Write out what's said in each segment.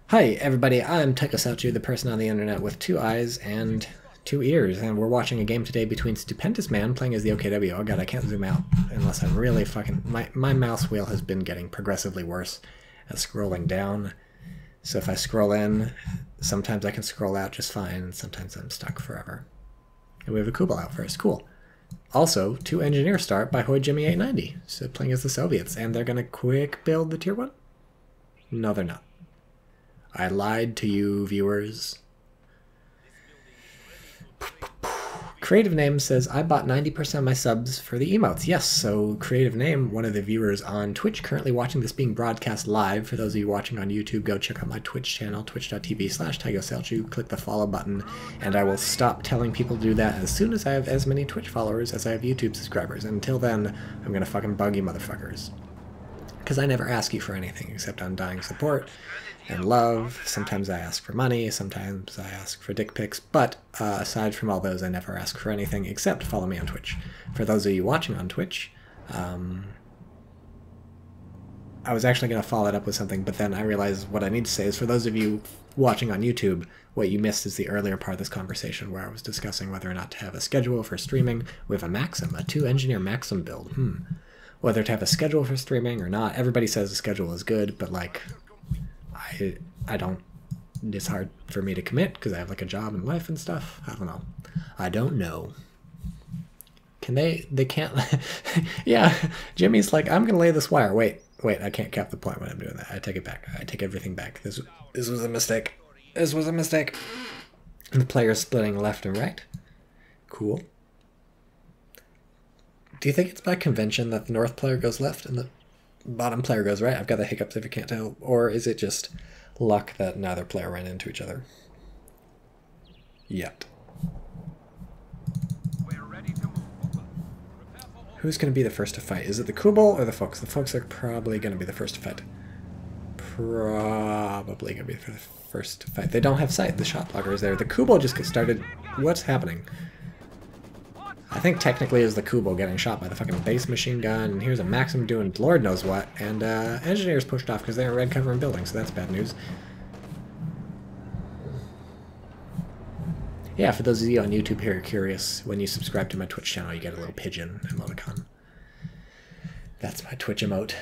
Hi everybody, I'm TychoCelchuuu, the person on the internet with 2 eyes and 2 ears, and we're watching a game today between Stupendous Man playing as the OKW. Oh god, I can't zoom out unless I'm really fucking... My mouse wheel has been getting progressively worse at scrolling down, so if I scroll in, sometimes I can scroll out just fine, and sometimes I'm stuck forever. And we have a Kubel out first, cool. Also, 2 engineer start by Hoi Jimmy 890, so playing as the Soviets, and they're gonna quick build the tier 1? No, they're not. I lied to you, viewers. Creative Name says, I bought 90% of my subs for the emotes. Yes, so Creative Name, one of the viewers on Twitch, currently watching this being broadcast live. For those of you watching on YouTube, go check out my Twitch channel, twitch.tv/TychoCelchuuu. Click the follow button, and I will stop telling people to do that as soon as I have as many Twitch followers as I have YouTube subscribers. And until then, I'm going to fucking bug you motherfuckers. Because I never ask you for anything except undying support and love. Sometimes I ask for money, sometimes I ask for dick pics, but aside from all those, I never ask for anything except follow me on Twitch. For those of you watching on Twitch, I was actually going to follow it up with something, but then I realized what I need to say is for those of you watching on YouTube, what you missed is the earlier part of this conversation where I was discussing whether or not to have a schedule for streaming with a Maxim, a 2-engineer Maxim build. Whether to have a schedule for streaming or not. Everybody says the schedule is good, but like, I don't, it's hard for me to commit because I have like a job and life and stuff. I don't know. I don't know. Can they can't, yeah, Jimmy's like, I'm gonna lay this wire. Wait, I can't cap the point when I'm doing that. I take it back. I take everything back. This was a mistake. This was a mistake. And the player's splitting left and right. Cool. Do you think it's by convention that the north player goes left and the bottom player goes right? I've got the hiccups if you can't tell. Or is it just luck that neither player ran into each other? Yet. Who's going to be the first to fight? Is it the Kubel or the Folks? The Folks are probably going to be the first to fight. Probably going to be the first to fight. They don't have sight. The shot blocker is there. The Kubel just started... What's happening? I think technically is the Kubel getting shot by the fucking base machine gun, and here's a Maxim doing Lord knows what, and engineers pushed off because they're in red cover and building, so that's bad news. Yeah, for those of you on YouTube here curious, when you subscribe to my Twitch channel, you get a little pigeon emoticon. That's my Twitch emote.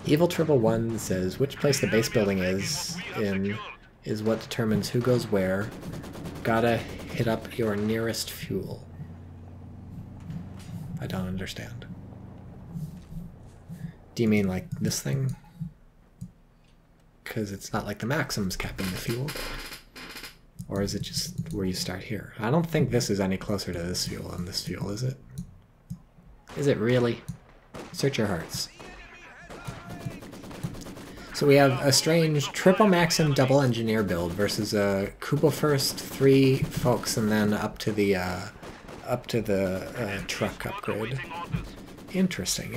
Evil Triple One says, which place the base building is in is what determines who goes where. Gotta hit up your nearest fuel. I don't understand. Do you mean like this thing? Because it's not like the Maxim's capping the fuel. Or is it just where you start here? I don't think this is any closer to this fuel than this fuel, is it? Is it really? Search your hearts. So we have a strange triple Maxim double engineer build versus a Kubel first, 3 Folks, and then up to the truck upgrade. Interesting.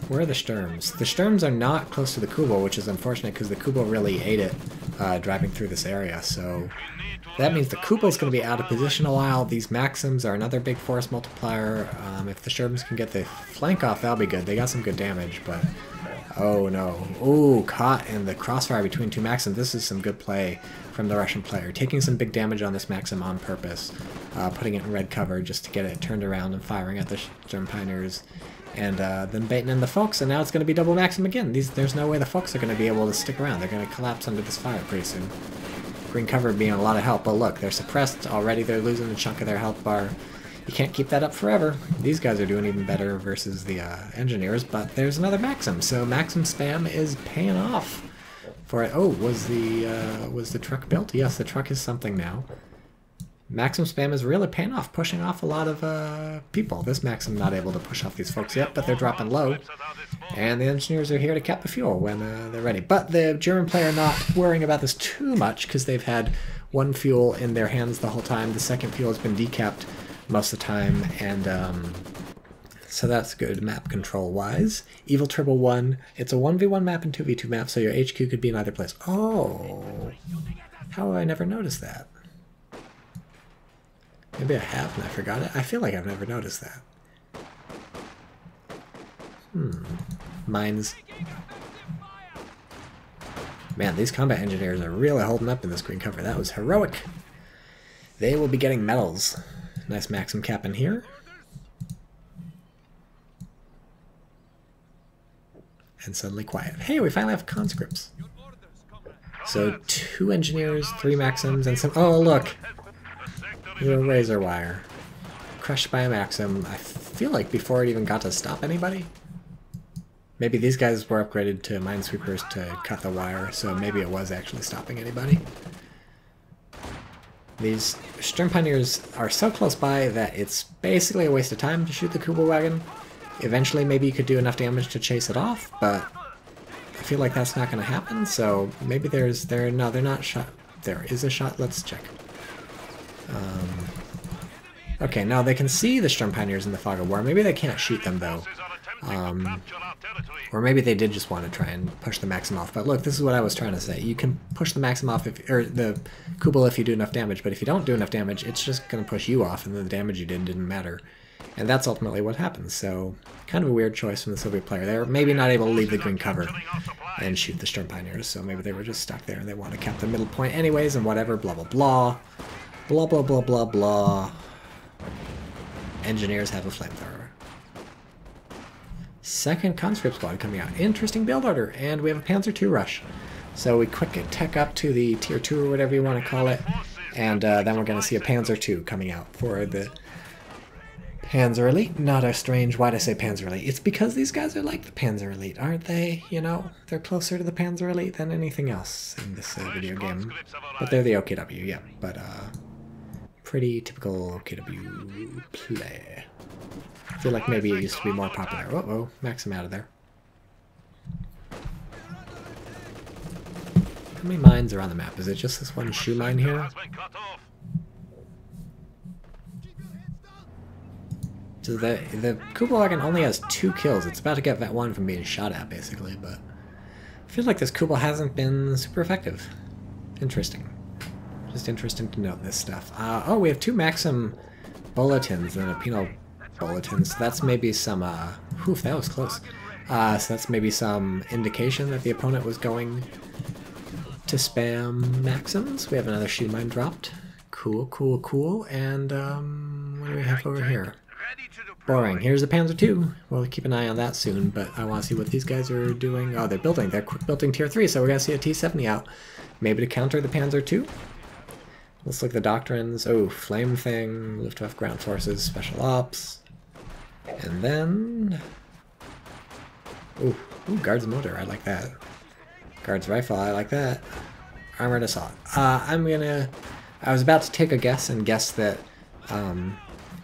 Where are the Sturms? The Sturms are not close to the Kubel, which is unfortunate because the Kubel really ate it driving through this area. So that means the Kubel's going to be out of position a while. These Maxims are another big force multiplier. If the Sturms can get the flank off, that'll be good. They got some good damage, but... Oh no. Ooh, caught in the crossfire between 2 Maxims. This is some good play from the Russian player. Taking some big damage on this Maxim on purpose. Putting it in red cover just to get it turned around and firing at the Sturm Pioneers. And then baiting in the Folks, and now it's going to be double Maxim again. There's no way the Folks are going to be able to stick around. They're going to collapse under this fire pretty soon. Green cover being a lot of help, but look, they're suppressed. Already they're losing a chunk of their health bar. You can't keep that up forever. These guys are doing even better versus the engineers, but there's another Maxim, so Maxim spam is paying off for it. Oh, was the truck built? Yes, the truck is something now. Maxim spam is really paying off, pushing off a lot of people. This Maxim not able to push off these Folks yet, but they're dropping low. And the engineers are here to cap the fuel when they're ready. But the German player not worrying about this too much because they've had 1 fuel in their hands the whole time. The second fuel has been decapped most of the time, and so that's good map control wise. Evil Triple One, it's a 1v1 map and 2v2 map, so your HQ could be in either place. Oh, how have I never noticed that? Maybe I have and I forgot it. I feel like I've never noticed that. Mines. Man, these combat engineers are really holding up in this green cover. That was heroic. They will be getting medals. Nice Maxim cap in here. And suddenly quiet. Hey, we finally have conscripts. So 2 engineers, 3 Maxims, and some... Oh, look! The razor wire. Crushed by a Maxim. I feel like before it even got to stop anybody. Maybe these guys were upgraded to minesweepers to cut the wire, so maybe it was actually stopping anybody. These Sturm Pioneers are so close by that it's basically a waste of time to shoot the Kubel wagon. Eventually maybe you could do enough damage to chase it off, but I feel like that's not going to happen, so maybe they're not shot. There is a shot, let's check. Okay, now they can see the Sturm Pioneers in the fog of war. Maybe they can't shoot them though. Or maybe they did just want to try and push the Maxim off. But look, this is what I was trying to say. You can push the Maxim off, or the Kubel if you do enough damage, but if you don't do enough damage, it's just going to push you off, and then the damage you did didn't matter. And that's ultimately what happens, so kind of a weird choice from the Soviet player. They're maybe not able to leave the green cover and shoot the Sturm Pioneers, so maybe they were just stuck there and they want to cap the middle point anyways, and whatever, blah blah blah. Blah blah blah blah blah. Engineers have a flamethrower. Second conscript squad coming out. Interesting build order, and we have a Panzer II rush. So we quick tech up to the Tier 2 or whatever you want to call it, and then we're going to see a Panzer II coming out for the Panzer Elite. Not a strange, why'd I say Panzer Elite? It's because these guys are like the Panzer Elite, aren't they? You know, they're closer to the Panzer Elite than anything else in this video game. But they're the OKW, yeah. But, pretty typical OKW play. I feel like maybe it used to be more popular. Uh-oh, Maxim out of there. How many mines are on the map? Is it just this one shoe mine here? So the Kubel wagon only has 2 kills. It's about to get that one from being shot at, basically, but I feel like this Kubel hasn't been super effective. Interesting. Just interesting to note this stuff. Oh, we have 2 Maxim bulletins and a penal bulletin, so that's maybe some, oof, that was close. So that's maybe some indication that the opponent was going to spam Maxims. We have another shoe mine dropped. Cool, cool, cool. And, what do we have over here? Boring. Here's the Panzer II. We'll keep an eye on that soon, but I want to see what these guys are doing. Oh, they're building. They're quick building Tier 3, so we're going to see a T-70 out. Maybe to counter the Panzer II. Let's look at the doctrines. Oh, flame thing, Luftwaffe ground forces, special ops. And then... Ooh, guards motor, I like that. Guards rifle, I like that. Armored assault. I was about to take a guess and guess that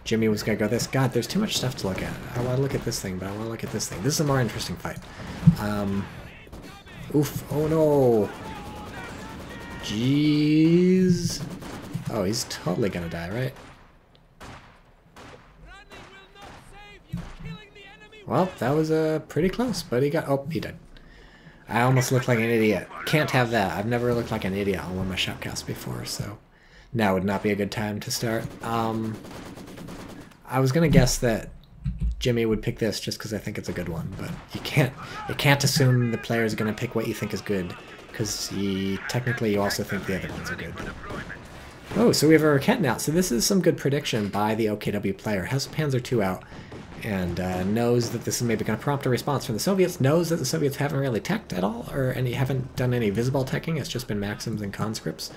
Jimmy was going to go this. God, there's too much stuff to look at. I want to look at this thing, but I want to look at this thing. This is a more interesting fight. Oof, oh no. Jeez. Oh, he's totally going to die, right? Well, that was pretty close, but he got... Oh, he died. I almost looked like an idiot. Can't have that. I've never looked like an idiot on one of my shoutcasts before, so now would not be a good time to start. I was gonna guess that Jimmy would pick this just because I think it's a good one, but you can't assume the player's gonna pick what you think is good, because technically you also think the other ones are good. Oh, so we have a Raketen out. So this is some good prediction by the OKW player. Has a Panzer II out, and knows that this is maybe going to prompt a response from the Soviets, knows that the Soviets haven't really teched at all, or haven't done any visible teching, it's just been Maxims and conscripts.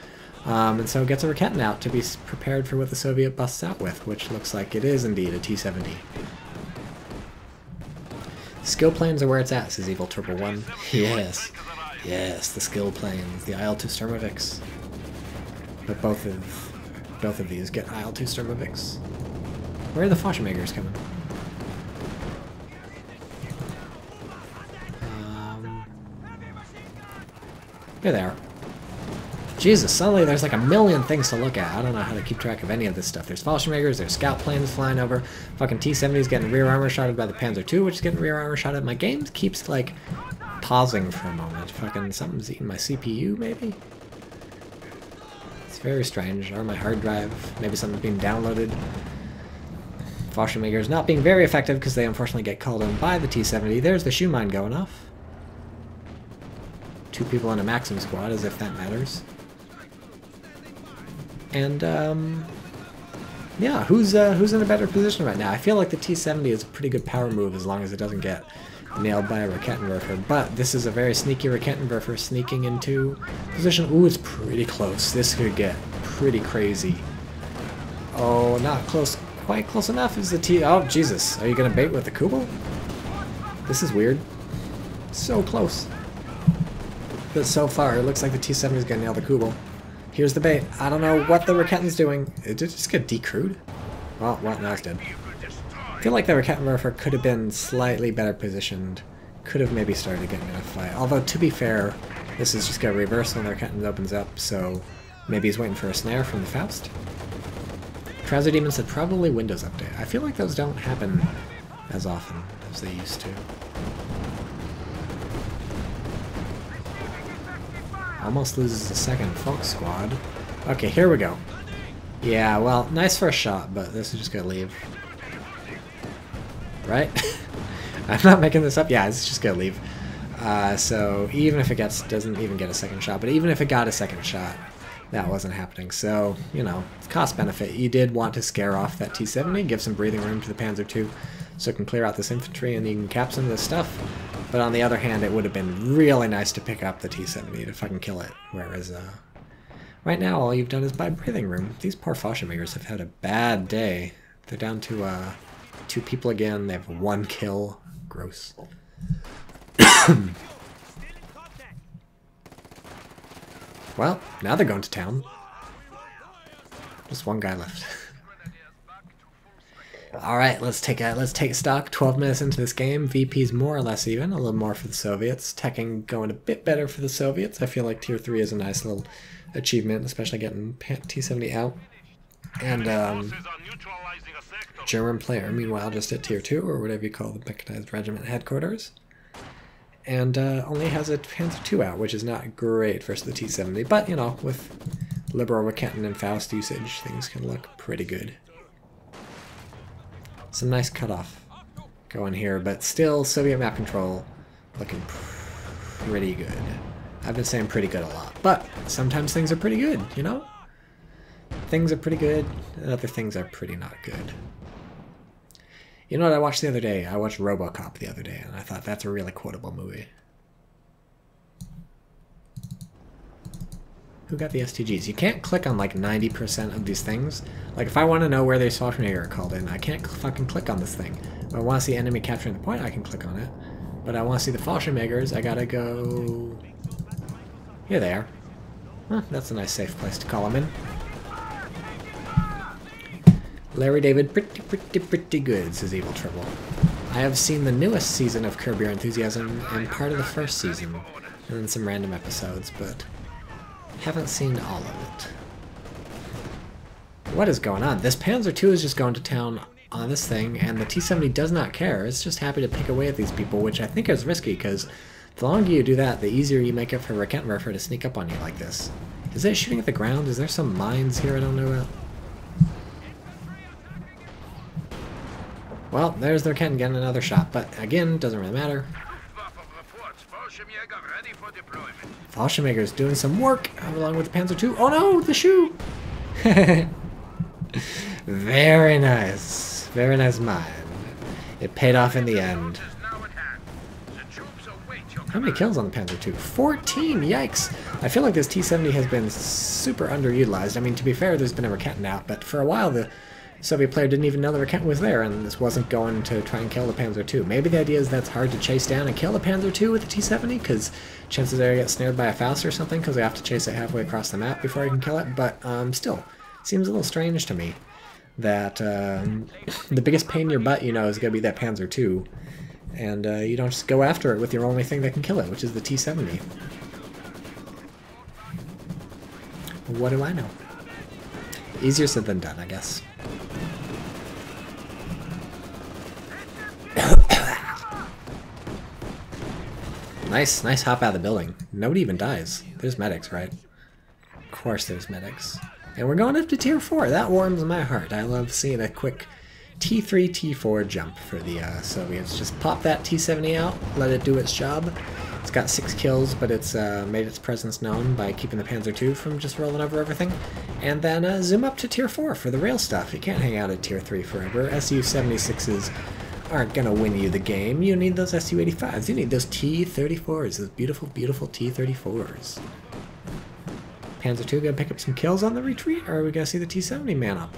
And so gets a Raketen out to be prepared for what the Soviet busts out with, which looks like it is indeed a T-70. Skill planes are where it's at, says Evil Turbo 1. Yes, yes, the skill planes, the IL-2 Sturmovix. But both of these get IL-2 Sturmovix. Where are the Fallschirmjägers coming? Here they are. Jesus, suddenly there's like a million things to look at. I don't know how to keep track of any of this stuff. There's Fallschirmjägers, there's scout planes flying over. Fucking T-70's getting rear armor shotted by the Panzer II, which is getting rear armor shotted. My game keeps, like, pausing for a moment. Fucking something's eating my CPU, maybe? It's very strange. Or my hard drive. Maybe something's being downloaded. Fallschirmjägers not being very effective because they unfortunately get called in by the T-70. There's the shoe mine going off. 2 people in a Maxim squad, as if that matters. And, yeah, who's in a better position right now? I feel like the T-70 is a pretty good power move as long as it doesn't get nailed by a Raketenwerfer, but this is a very sneaky Raketenwerfer sneaking into position. Ooh, it's pretty close. This could get pretty crazy. Oh, not close. Quite close enough is the T... Oh, Jesus. Are you going to bait with the Kubel? This is weird. So close. But so far, it looks like the T-70 is going to nail the Kubel. Here's the bait. I don't know what the Raketen's doing. Did it just get decrewed? Well, now it's dead. I feel like the Raketenwerfer could have been slightly better positioned. Could have maybe started getting in a fight. Although, to be fair, this is just going to reverse when the Raketen opens up, so maybe he's waiting for a snare from the Faust. Trouser Demon said probably Windows Update. I feel like those don't happen as often as they used to. Almost loses the second Folk Squad. Okay, here we go. Yeah, well, nice first shot, but this is just going to leave. Right? I'm not making this up. Yeah, it's just gonna leave. So even if it doesn't even get a second shot, but even if it got a second shot, that wasn't happening. So, you know, it's cost benefit. You did want to scare off that T-70, give some breathing room to the Panzer II so it can clear out this infantry and you can cap some of this stuff. But on the other hand, it would have been really nice to pick up the T-70 to fucking kill it. Whereas, right now, all you've done is buy breathing room. These poor Fallschirmjägers have had a bad day. They're down to, 2 people again. They have 1 kill. Gross. Well, now they're going to town. Just 1 guy left. All right, let's take stock. 12 minutes into this game, VP's more or less even. A little more for the Soviets. Teching going a bit better for the Soviets. I feel like Tier 3 is a nice little achievement, especially getting T-70 out. And German player, meanwhile, just at Tier 2, or whatever you call the mechanized regiment headquarters. And only has a Panzer II out, which is not great versus the T-70. But, you know, with liberal Raketen and Faust usage, things can look pretty good. Some nice cutoff going here, but still Soviet map control looking pretty good. I've been saying pretty good a lot, but sometimes things are pretty good, you know? Things are pretty good, and other things are pretty not good. You know what I watched the other day? I watched RoboCop the other day, and I thought that's a really quotable movie. Who got the STGs? You can't click on like 90% of these things. Like if I want to know where these Fallschirmjäger are called in, I can't fucking click on this thing. If I want to see enemy capturing the point, I can click on it. But I want to see the Fallschirmjägers, I gotta go... Here they are. Huh, that's a nice safe place to call them in. Larry David, pretty good, says Evil Triple. I have seen the newest season of Curb Your Enthusiasm and part of the first season, and then some random episodes, but haven't seen all of it. What is going on? This Panzer II is just going to town on this thing, and the T-70 does not care. It's just happy to pick away at these people, which I think is risky, because the longer you do that, the easier you make it for Raketenwerfer to sneak up on you like this. Is it shooting at the ground? Is there some mines here I don't know about? Well, there's the Raketen getting another shot, but again, doesn't really matter. Fallschirmjäger's doing some work along with the Panzer II. Oh no, the shoe! Very nice. Very nice mine. It paid off in the end. How many kills on the Panzer II? 14! Yikes! I feel like this T-70 has been super underutilized. I mean, to be fair, there's been a Raketen out, but for a while the Soviet player didn't even know the Raketen was there, and this wasn't going to try and kill the Panzer II. Maybe the idea is that's hard to chase down and kill the Panzer II with the T-70, because chances are you get snared by a Faust or something, because they have to chase it halfway across the map before you can kill it, but still, seems a little strange to me that the biggest pain in your butt, you know, is going to be that Panzer II, and you don't just go after it with your only thing that can kill it, which is the T-70. What do I know? Easier said than done, I guess. Nice hop out of the building. Nobody even dies. There's medics, right? Of course there's medics. And we're going up to Tier 4. That warms my heart. I love seeing a quick T3, T4 jump for the Soviets. Just pop that T-70 out, let it do its job. It's got 6 kills, but it's made its presence known by keeping the Panzer II from just rolling over everything. And then zoom up to Tier 4 for the real stuff. You can't hang out at Tier 3 forever. Su-76s aren't gonna win you the game. You need those Su-85s. You need those T-34s. Those beautiful, beautiful T-34s. Panzer II gonna pick up some kills on the retreat, or are we gonna see the T-70 man up?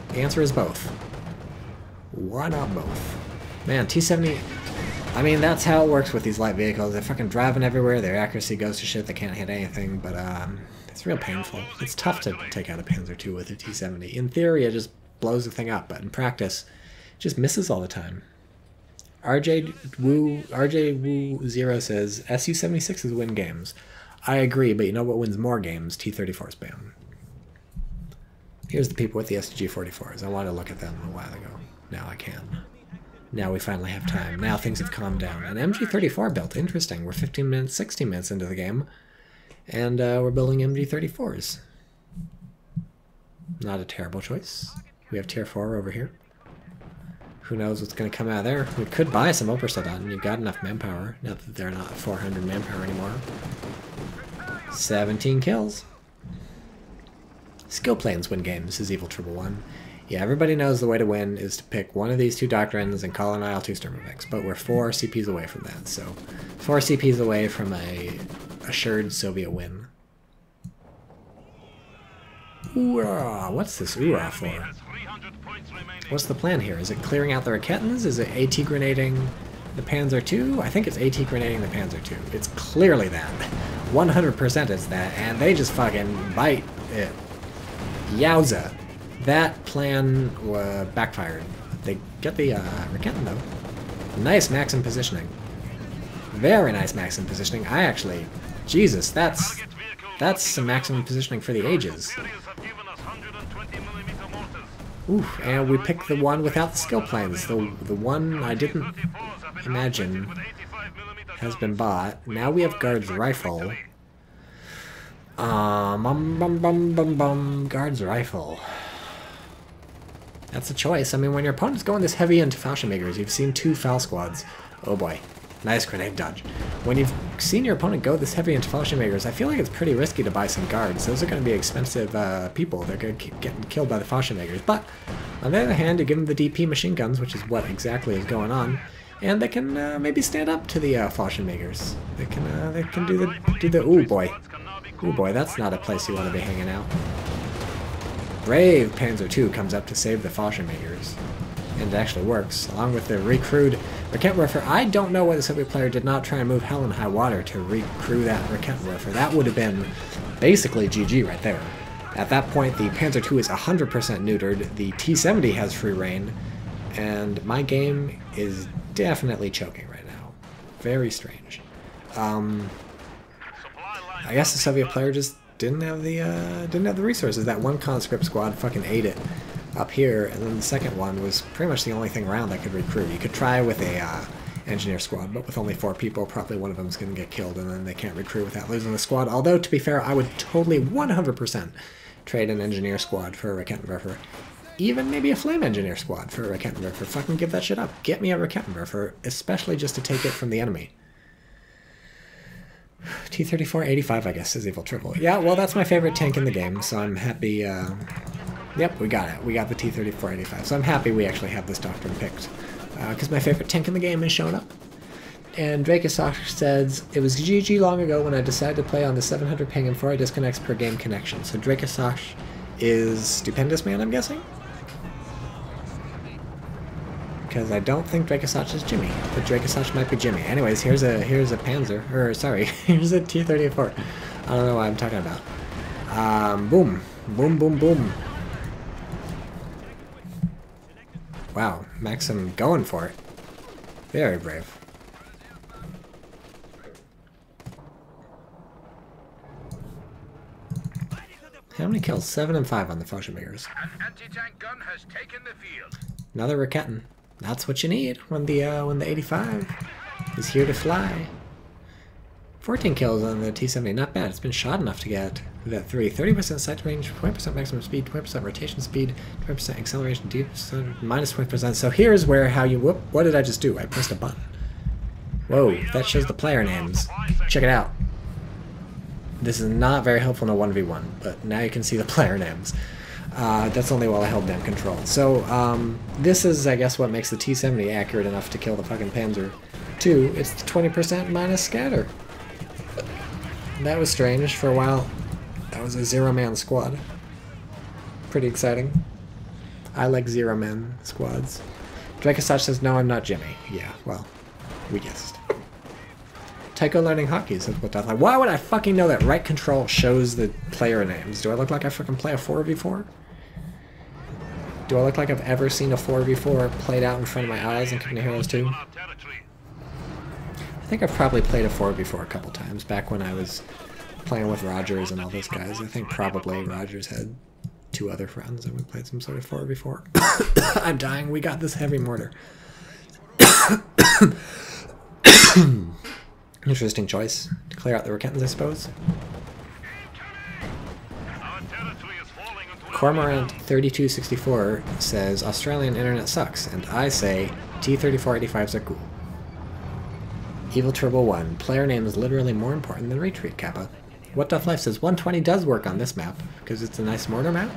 The answer is both. Why not both? Man, T-70... I mean, that's how it works with these light vehicles. They're fucking driving everywhere, their accuracy goes to shit, they can't hit anything, but it's real painful. It's tough to take out a Panzer II with a T-70. In theory, it just blows the thing up, but in practice, it just misses all the time. RJ Woo 0 says, Su-76s win games. I agree, but you know what wins more games? T-34 spam. Here's the people with the STG-44s. I wanted to look at them a while ago. Now I can. Now we finally have time. Now things have calmed down. An MG-34 built. Interesting. We're 15 minutes, 16 minutes into the game. And we're building MG-34s. Not a terrible choice. We have Tier 4 over here. Who knows what's going to come out of there. We could buy some Obersoldaten. You've got enough manpower. Now that they're not 400 manpower anymore. 17 kills. Skill planes win games, is Evil Triple One. Yeah, everybody knows the way to win is to pick one of these two doctrines and call an IL-2 Sturmovix, but we're 4 CPs away from that, so 4 CPs away from a assured Soviet win. Ooh-ah, what's this ooh-ah for? What's the plan here? Is it clearing out the Raketens? Is it AT grenading the Panzer II? I think it's AT grenading the Panzer II. It's clearly that. 100% it's that, and they just fucking bite it. Yowza. That plan backfired. They get the Raketen though. Nice Maxim positioning. Very nice Maxim positioning. I actually... Jesus, that's some Maxim positioning for the ages. Oof, and we picked the one without the skill planes. The one I didn't imagine has been bought. Now we have Guards Rifle. Guards Rifle. That's a choice. I mean, when your opponent's going this heavy into Fallschirmjägers, you've seen 2 Foul squads. Oh boy. Nice grenade dodge. When you've seen your opponent go this heavy into Fallschirmjägers, I feel like it's pretty risky to buy some guards. Those are going to be expensive people. They're going to keep getting killed by the Fallschirmjägers. But, on the other hand, you give them the DP machine guns, which is what exactly is going on, and they can maybe stand up to the Fallschirmjägers. They can do the ooh boy. Ooh boy, that's not a place you want to be hanging out. Brave Panzer II comes up to save the Fallschirmjägers. And it actually works, along with the recrewed Raketwerfer. I don't know why the Soviet player did not try and move hell and high water to recrew that Raketwerfer. That would have been basically GG right there. At that point, the Panzer II is 100% neutered, the T-70 has free reign, and my game is definitely choking right now. Very strange. I guess the Soviet player just didn't have the resources. That one conscript squad fucking ate it up here, and then the second one was pretty much the only thing around that could recruit. You could try with a engineer squad, but with only 4 people, probably one of them is going to get killed, and then they can't recruit without losing the squad. Although, to be fair, I would totally 100% trade an engineer squad for a Raketenwerfer. Even maybe a flame engineer squad for a Raketenwerfer. Fucking give that shit up. Get me a Raketenwerfer, especially just to take it from the enemy. T-34-85, I guess, is Evil Triple. Yeah, well, that's my favorite tank in the game, so I'm happy... Yep, we got it. We got the T-34-85, so I'm happy we actually have this doctrine picked. Because my favorite tank in the game is showing up. And DrakeSosh says, it was GG long ago when I decided to play on the 700 ping and 4 disconnects per game connection. So DrakeSosh is Stupendous Man, I'm guessing? Because I don't think DrakeSosh is Jimmy, but DrakeSosh might be Jimmy. Anyways, here's a Panzer, or sorry, here's a T-34. I don't know what I'm talking about. Boom. Boom, boom, boom. Wow, Maxim going for it. Very brave. How many kills? 7 and 5 on the Fallschirmjägers. An anti-tank gun has taken the field. Another Raketen. That's what you need when the 85 is here to fly. 14 kills on the T-70, not bad. It's been shot enough to get that 3. 30% sight range, 20% maximum speed, 20% rotation speed, 20% acceleration, minus 20%. So here's where how you whoop. What did I just do? I pressed a button. Whoa, that shows the player names. Check it out. This is not very helpful in a 1v1, but now you can see the player names. That's only while I held down control. So, this is, I guess, what makes the T-70 accurate enough to kill the fucking Panzer II. It's the 20% minus scatter. That was strange for a while. That was a zero-man squad. Pretty exciting. I like zero-man squads. TychoCelchuuu says, no, I'm not Jimmy. Yeah, well, we guessed. Tycho learning hockey says, what the... Why would I fucking know that right control shows the player names? Do I look like I fucking play a 4v4? Do I look like I've ever seen a 4v4 played out in front of my eyes in Company of Heroes 2? I think I've probably played a 4v4 a couple times, back when I was playing with Rogers and all those guys. I think probably Rogers had 2 other friends and we played some sort of 4v4. I'm dying, we got this heavy mortar. Interesting choice. To clear out the Roketans, I suppose. Cormorant 3264 says Australian internet sucks, and I say T-3485s are cool. Evil Turbo 1, player name is literally more important than retreat kappa. What Doth Life says 120 does work on this map, because it's a nice mortar map.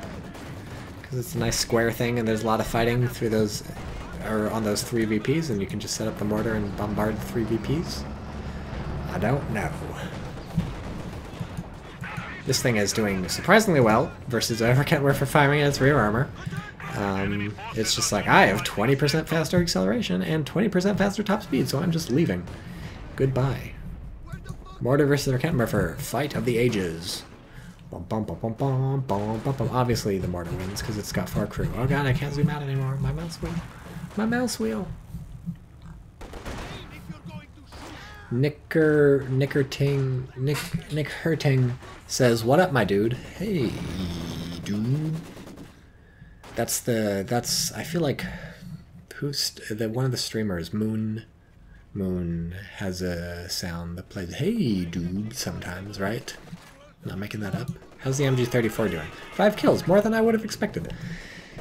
Because it's a nice square thing and there's a lot of fighting through those, or on those 3 VPs, and you can just set up the mortar and bombard the 3 VPs. I don't know. This thing is doing surprisingly well versus whatever we're for firing its rear armor. It's just like, I have 20% faster acceleration and 20% faster top speed, so I'm just leaving. Goodbye. Mortar versus Rokettenwerfer, fight of the ages. Bum, bum, bum, bum, bum, bum, bum, bum. Obviously the mortar wins because it's got 4 crew. Oh god, I can't zoom out anymore. My mouse wheel. My mouse wheel. Nick Hurting says, what up, my dude? Hey, dude. That's I feel like one of the streamers, Moon has a sound that plays hey dude sometimes, right? Not making that up. How's the MG34 doing? 5 kills, more than I would have expected.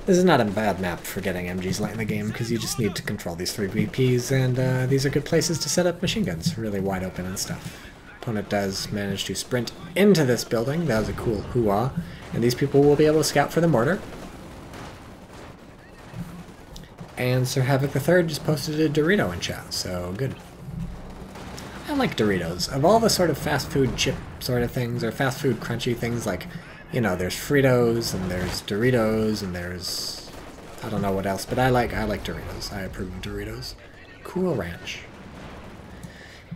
This is not a bad map for getting MGs late in the game, because you just need to control these 3 VPs, and these are good places to set up machine guns, really wide open and stuff. Opponent does manage to sprint into this building. That was a cool hoo-ah. And these people will be able to scout for the mortar. And Sir Havoc III just posted a Dorito in chat, so good. I like Doritos. Of all the sort of fast food chip sort of things, or fast food crunchy things, like, you know, there's Fritos, and there's Doritos, and there's... I don't know what else, but I like Doritos. I approve of Doritos. Cool Ranch.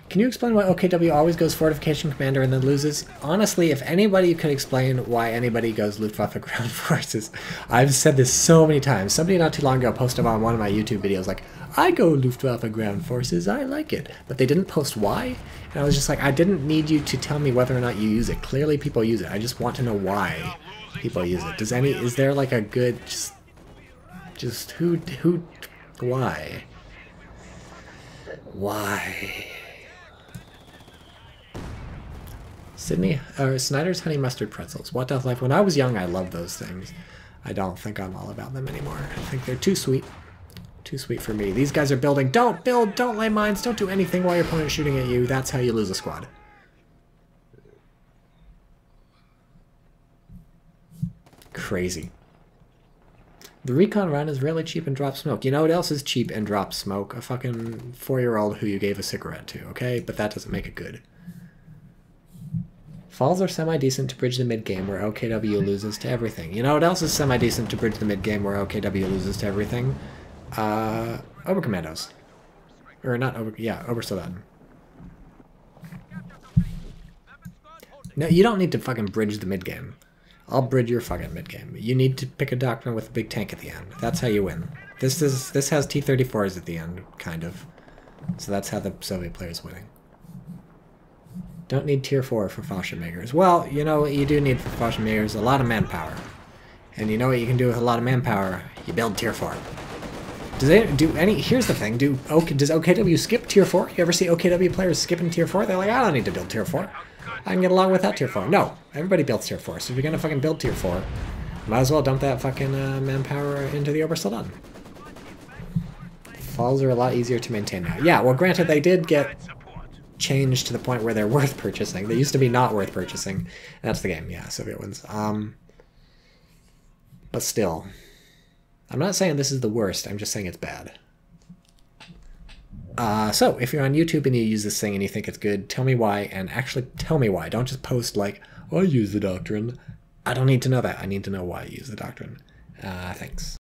Can you explain why OKW always goes Fortification Commander and then loses? Honestly, if anybody could explain why anybody goes Luftwaffe Ground Forces, I've said this so many times. Somebody not too long ago posted on one of my YouTube videos like, I go Luftwaffe Ground Forces, I like it. But they didn't post why, and I was just like, I didn't need you to tell me whether or not you use it. Clearly people use it. I just want to know why people use it. Is there like a good, just who, why? Why? Snyder's Honey Mustard Pretzels. What Doth Life? When I was young, I loved those things. I don't think I'm all about them anymore. I think they're too sweet. Too sweet for me. These guys are building. Don't build, don't lay mines, don't do anything while your opponent's shooting at you. That's how you lose a squad. Crazy. The recon run is really cheap and drops smoke. You know what else is cheap and drops smoke? A fucking 4-year-old who you gave a cigarette to, okay? But that doesn't make it good. Falls are semi-decent to bridge the mid-game where OKW loses to everything. You know what else is semi-decent to bridge the mid-game where OKW loses to everything? Oberkommandos. Or not Obersoldaten. No, you don't need to fucking bridge the mid-game. I'll bridge your fucking mid-game. You need to pick a doctrine with a big tank at the end. That's how you win. This has T-34s at the end, kind of. So that's how the Soviet player's winning. Don't need tier 4 for Fallschirmjägers. Well, you know what you do need for Fallschirmjägers? A lot of manpower. And you know what you can do with a lot of manpower? You build tier 4. Here's the thing, does OKW skip tier 4? You ever see OKW players skipping tier 4? They're like, I don't need to build tier 4. I can get along without tier 4. No, everybody builds tier 4. So if you're gonna fucking build tier 4, might as well dump that fucking manpower into the Obersoldaten. Falls are a lot easier to maintain now. Yeah, well, granted, they did get changed to the point where they're worth purchasing. They used to be not worth purchasing. That's the game, yeah, Soviet wins. But still, I'm not saying this is the worst, I'm just saying it's bad. So, if you're on YouTube and you use this thing and you think it's good, tell me why, and actually tell me why. Don't just post like, I use the doctrine. I don't need to know that. I need to know why you use the doctrine. Thanks.